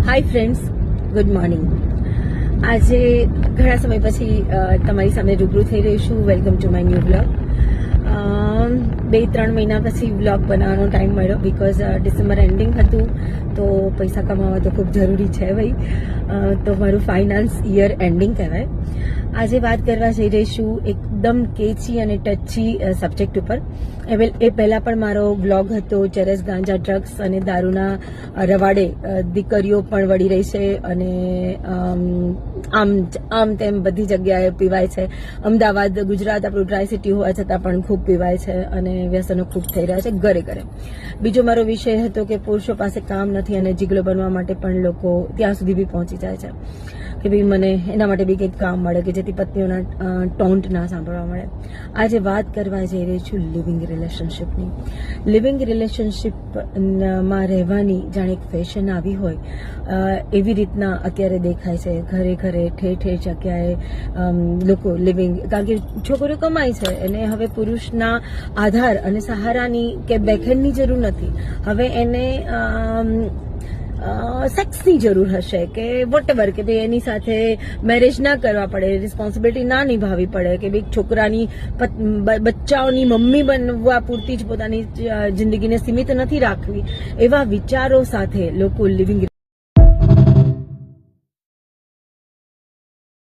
Hi friends, good morning. આજે ઘણા સમય પછી તમારી સામે રૂબરૂ થઈ રહી છું. Welcome to my new blog. 2-3 મહિના પછી બ્લોગ બનાવવાનો ટાઈમ મળ્યો બીકોઝ ડિસેમ્બર એન્ડિંગ હતું, તો પૈસા કમાવા તો ખૂબ જરૂરી છે ભાઈ. તો મારું ફાઇનાન્સ યર એન્ડિંગ કહેવાય. આજે વાત કરવા જઈ રહી છું એકદમ કેચી અને ટચી સબ્જેક્ટ ઉપર. એ પહેલા પણ મારો બ્લોગ હતો ચરસ, ગાંજા, ડ્રગ્સ અને દારૂના રવાડે દીકરીઓ પણ વળી રહી છે અને આમ તેમ બધી જગ્યાએ પીવાય છે. અમદાવાદ, ગુજરાત આપણું ડ્રાય સિટી હોવા છતાં પણ ખૂબ પીવાય છે અને વ્યસનો ખૂબ થઈ રહ્યા છે ઘરે ઘરે. બીજો મારો વિષય હતો કે પુરુષો પાસે કામ નથી અને જીગલો બનવા માટે પણ લોકો ત્યાં સુધી બી પહોંચી જાય છે કે ભાઈ મને એના માટે બી કંઈક કામ મળે કે જેથી પત્નીઓના ટોન્ટ ના સાંભળવા મળે. આજે વાત કરવા જઈ રહી છું લિવિંગ રિલેશનશીપની. લિવિંગ રિલેશનશીપમાં રહેવાની જાણે એક ફેશન આવી હોય એવી રીતના અત્યારે દેખાય છે. ઘરે ઘરે ઠેર ઠેર જગ્યાએ લોકો લિવિંગ, કારણ કે છોકરીઓ કમાય છે અને હવે પુરુષના આધાર અને સહારાની કે બેકહેન્ડની જરૂર નથી. હવે એને સેક્સની જરૂર હશે કે વોટેવર, કે ભાઈ એની સાથે મેરેજ ના કરવા પડે, રિસ્પોન્સિબિલિટી ના નિભાવવી પડે, કે ભાઈ છોકરાની બચ્ચાઓની મમ્મી બનવા પૂરતી જ પોતાની જિંદગીને સીમિત નથી રાખવી. એવા વિચારો સાથે લોકો લિવિંગ